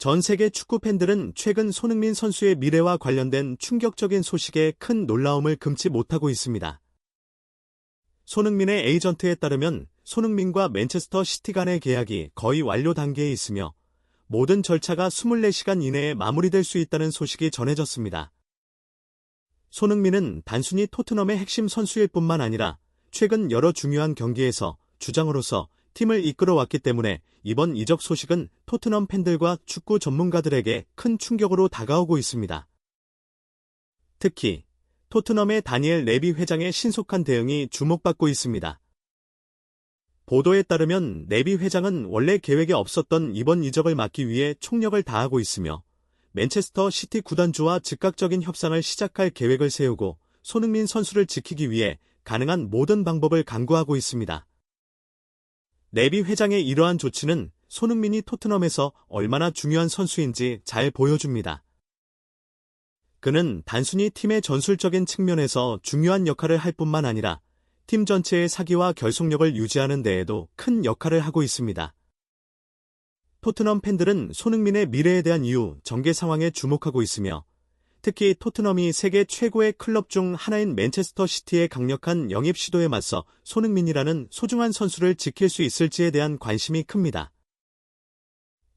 전 세계 축구 팬들은 최근 손흥민 선수의 미래와 관련된 충격적인 소식에 큰 놀라움을 금치 못하고 있습니다. 손흥민의 에이전트에 따르면 손흥민과 맨체스터 시티 간의 계약이 거의 완료 단계에 있으며 모든 절차가 24시간 이내에 마무리될 수 있다는 소식이 전해졌습니다. 손흥민은 단순히 토트넘의 핵심 선수일 뿐만 아니라 최근 여러 중요한 경기에서 주장으로서 팀을 이끌어왔기 때문에 이번 이적 소식은 토트넘 팬들과 축구 전문가들에게 큰 충격으로 다가오고 있습니다. 특히 토트넘의 다니엘 레비 회장의 신속한 대응이 주목받고 있습니다. 보도에 따르면 레비 회장은 원래 계획에 없었던 이번 이적을 막기 위해 총력을 다하고 있으며 맨체스터 시티 구단주와 즉각적인 협상을 시작할 계획을 세우고 손흥민 선수를 지키기 위해 가능한 모든 방법을 강구하고 있습니다. 레비 회장의 이러한 조치는 손흥민이 토트넘에서 얼마나 중요한 선수인지 잘 보여줍니다. 그는 단순히 팀의 전술적인 측면에서 중요한 역할을 할 뿐만 아니라 팀 전체의 사기와 결속력을 유지하는 데에도 큰 역할을 하고 있습니다. 토트넘 팬들은 손흥민의 미래에 대한 이유, 전개 상황에 주목하고 있으며 특히 토트넘이 세계 최고의 클럽 중 하나인 맨체스터 시티의 강력한 영입 시도에 맞서 손흥민이라는 소중한 선수를 지킬 수 있을지에 대한 관심이 큽니다.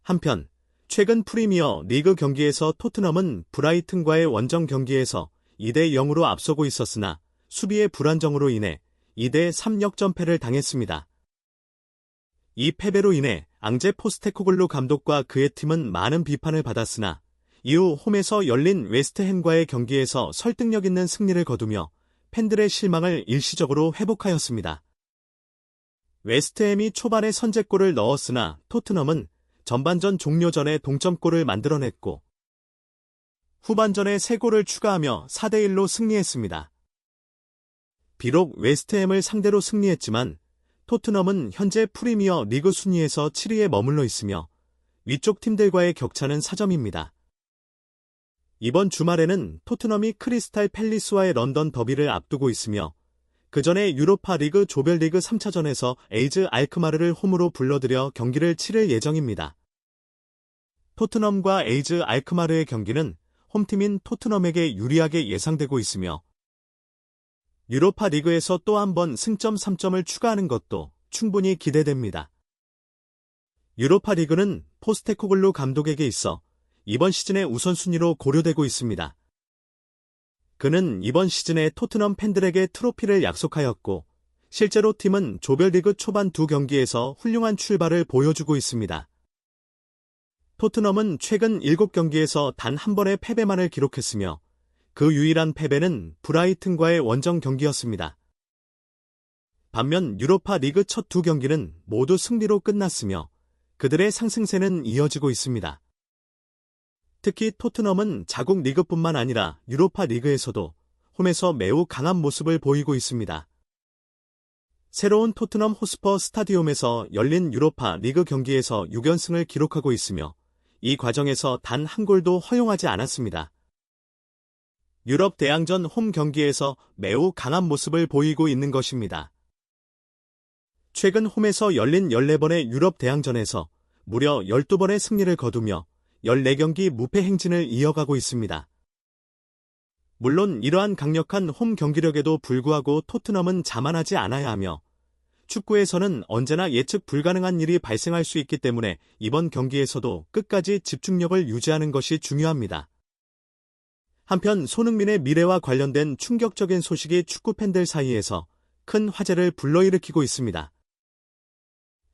한편 최근 프리미어 리그 경기에서 토트넘은 브라이튼과의 원정 경기에서 2대 0으로 앞서고 있었으나 수비의 불안정으로 인해 2대 3 역전패를 당했습니다. 이 패배로 인해 앙제 포스테코글루 감독과 그의 팀은 많은 비판을 받았으나 이후 홈에서 열린 웨스트햄과의 경기에서 설득력 있는 승리를 거두며 팬들의 실망을 일시적으로 회복하였습니다. 웨스트햄이 초반에 선제골을 넣었으나 토트넘은 전반전 종료 전에 동점골을 만들어냈고 후반전에 3골을 추가하며 4대 1로 승리했습니다. 비록 웨스트햄을 상대로 승리했지만 토트넘은 현재 프리미어 리그 순위에서 7위에 머물러 있으며 위쪽 팀들과의 격차는 4점입니다. 이번 주말에는 토트넘이 크리스탈 팰리스와의 런던 더비를 앞두고 있으며 그 전에 유로파 리그 조별리그 3차전에서 에이즈 알크마르를 홈으로 불러들여 경기를 치를 예정입니다. 토트넘과 에이즈 알크마르의 경기는 홈팀인 토트넘에게 유리하게 예상되고 있으며 유로파 리그에서 또 한 번 승점 3점을 추가하는 것도 충분히 기대됩니다. 유로파 리그는 포스테코글루 감독에게 있어 이번 시즌의 우선순위로 고려되고 있습니다. 그는 이번 시즌에 토트넘 팬들에게 트로피를 약속하였고 실제로 팀은 조별리그 초반 2경기에서 훌륭한 출발을 보여주고 있습니다. 토트넘은 최근 7경기에서 단 한 번의 패배만을 기록했으며 그 유일한 패배는 브라이튼과의 원정 경기였습니다. 반면 유로파 리그 첫 2경기는 모두 승리로 끝났으며 그들의 상승세는 이어지고 있습니다. 특히 토트넘은 자국 리그뿐만 아니라 유로파 리그에서도 홈에서 매우 강한 모습을 보이고 있습니다. 새로운 토트넘 호스퍼 스타디움에서 열린 유로파 리그 경기에서 6연승을 기록하고 있으며 이 과정에서 단 한 골도 허용하지 않았습니다. 유럽 대항전 홈 경기에서 매우 강한 모습을 보이고 있는 것입니다. 최근 홈에서 열린 14번의 유럽 대항전에서 무려 12번의 승리를 거두며 14경기 무패 행진을 이어가고 있습니다. 물론 이러한 강력한 홈 경기력에도 불구하고 토트넘은 자만하지 않아야 하며 축구에서는 언제나 예측 불가능한 일이 발생할 수 있기 때문에 이번 경기에서도 끝까지 집중력을 유지하는 것이 중요합니다. 한편 손흥민의 미래와 관련된 충격적인 소식이 축구 팬들 사이에서 큰 화제를 불러일으키고 있습니다.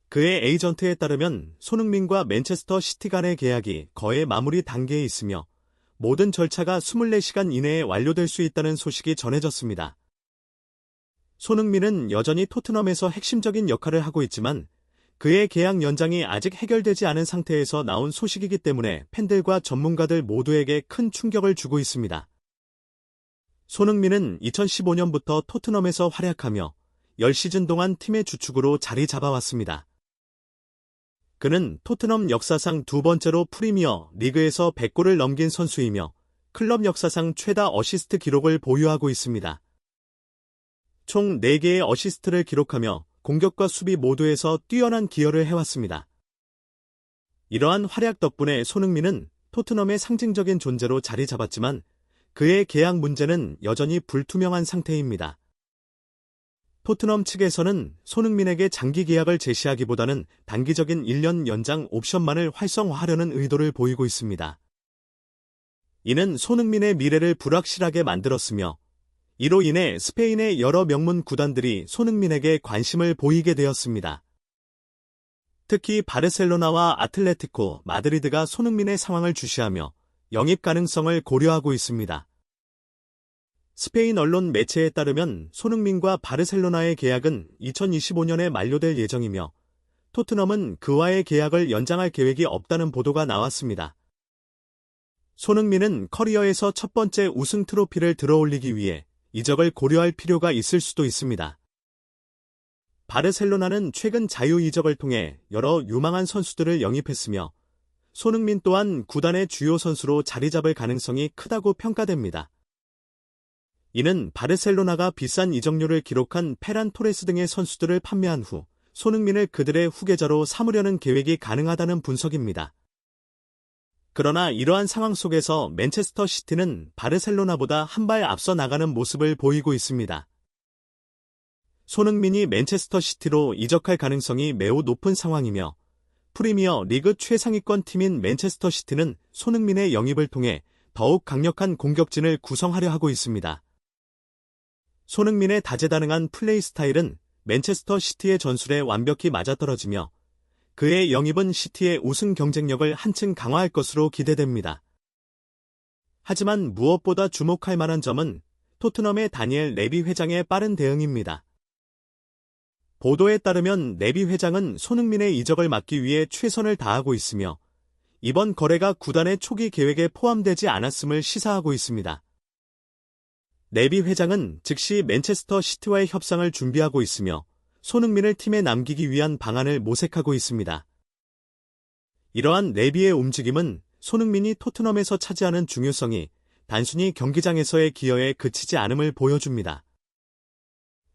그의 에이전트에 따르면 손흥민과 맨체스터 시티 간의 계약이 거의 마무리 단계에 있으며 모든 절차가 24시간 이내에 완료될 수 있다는 소식이 전해졌습니다. 손흥민은 여전히 토트넘에서 핵심적인 역할을 하고 있지만 그의 계약 연장이 아직 해결되지 않은 상태에서 나온 소식이기 때문에 팬들과 전문가들 모두에게 큰 충격을 주고 있습니다. 손흥민은 2015년부터 토트넘에서 활약하며 10시즌 동안 팀의 주축으로 자리 잡아왔습니다. 그는 토트넘 역사상 2번째로 프리미어 리그에서 100골을 넘긴 선수이며 클럽 역사상 최다 어시스트 기록을 보유하고 있습니다. 총 4개의 어시스트를 기록하며 공격과 수비 모두에서 뛰어난 기여를 해왔습니다. 이러한 활약 덕분에 손흥민은 토트넘의 상징적인 존재로 자리 잡았지만 그의 계약 문제는 여전히 불투명한 상태입니다. 토트넘 측에서는 손흥민에게 장기 계약을 제시하기보다는 단기적인 1년 연장 옵션만을 활성화하려는 의도를 보이고 있습니다. 이는 손흥민의 미래를 불확실하게 만들었으며 이로 인해 스페인의 여러 명문 구단들이 손흥민에게 관심을 보이게 되었습니다. 특히 바르셀로나와 아틀레티코 마드리드가 손흥민의 상황을 주시하며 영입 가능성을 고려하고 있습니다. 스페인 언론 매체에 따르면 손흥민과 바르셀로나의 계약은 2025년에 만료될 예정이며 토트넘은 그와의 계약을 연장할 계획이 없다는 보도가 나왔습니다. 손흥민은 커리어에서 첫 번째 우승 트로피를 들어올리기 위해 이적을 고려할 필요가 있을 수도 있습니다. 바르셀로나는 최근 자유 이적을 통해 여러 유망한 선수들을 영입했으며 손흥민 또한 구단의 주요 선수로 자리 잡을 가능성이 크다고 평가됩니다. 이는 바르셀로나가 비싼 이적료를 기록한 페란 토레스 등의 선수들을 판매한 후 손흥민을 그들의 후계자로 삼으려는 계획이 가능하다는 분석입니다. 그러나 이러한 상황 속에서 맨체스터 시티는 바르셀로나보다 한 발 앞서 나가는 모습을 보이고 있습니다. 손흥민이 맨체스터 시티로 이적할 가능성이 매우 높은 상황이며 프리미어 리그 최상위권 팀인 맨체스터 시티는 손흥민의 영입을 통해 더욱 강력한 공격진을 구성하려 하고 있습니다. 손흥민의 다재다능한 플레이 스타일은 맨체스터 시티의 전술에 완벽히 맞아떨어지며 그의 영입은 시티의 우승 경쟁력을 한층 강화할 것으로 기대됩니다. 하지만 무엇보다 주목할 만한 점은 토트넘의 다니엘 레비 회장의 빠른 대응입니다. 보도에 따르면 레비 회장은 손흥민의 이적을 막기 위해 최선을 다하고 있으며 이번 거래가 구단의 초기 계획에 포함되지 않았음을 시사하고 있습니다. 레비 회장은 즉시 맨체스터 시티와의 협상을 준비하고 있으며 손흥민을 팀에 남기기 위한 방안을 모색하고 있습니다. 이러한 레비의 움직임은 손흥민이 토트넘에서 차지하는 중요성이 단순히 경기장에서의 기여에 그치지 않음을 보여줍니다.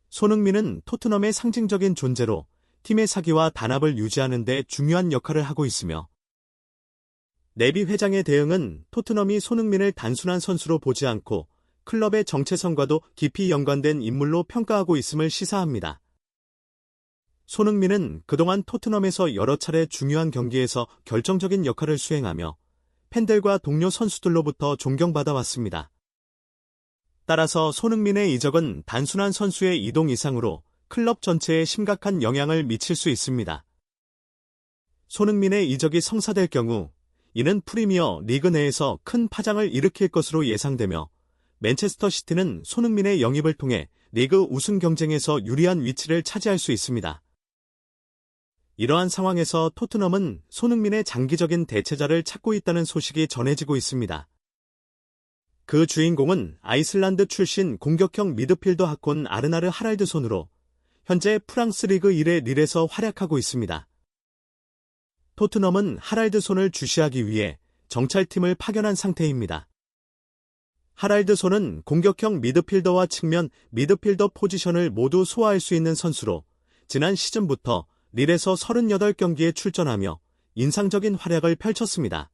손흥민은 토트넘의 상징적인 존재로 팀의 사기와 단합을 유지하는 데 중요한 역할을 하고 있으며 레비 회장의 대응은 토트넘이 손흥민을 단순한 선수로 보지 않고 클럽의 정체성과도 깊이 연관된 인물로 평가하고 있음을 시사합니다. 손흥민은 그동안 토트넘에서 여러 차례 중요한 경기에서 결정적인 역할을 수행하며 팬들과 동료 선수들로부터 존경받아왔습니다. 따라서 손흥민의 이적은 단순한 선수의 이동 이상으로 클럽 전체에 심각한 영향을 미칠 수 있습니다. 손흥민의 이적이 성사될 경우 이는 프리미어 리그 내에서 큰 파장을 일으킬 것으로 예상되며 맨체스터 시티는 손흥민의 영입을 통해 리그 우승 경쟁에서 유리한 위치를 차지할 수 있습니다. 이러한 상황에서 토트넘은 손흥민의 장기적인 대체자를 찾고 있다는 소식이 전해지고 있습니다. 그 주인공은 아이슬란드 출신 공격형 미드필더 하콘 아르나르 하랄드손으로 현재 프랑스 리그 1의 릴에서 활약하고 있습니다. 토트넘은 하랄드손을 주시하기 위해 정찰팀을 파견한 상태입니다. 하랄드손은 공격형 미드필더와 측면 미드필더 포지션을 모두 소화할 수 있는 선수로 지난 시즌부터 릴에서 38경기에 출전하며 인상적인 활약을 펼쳤습니다.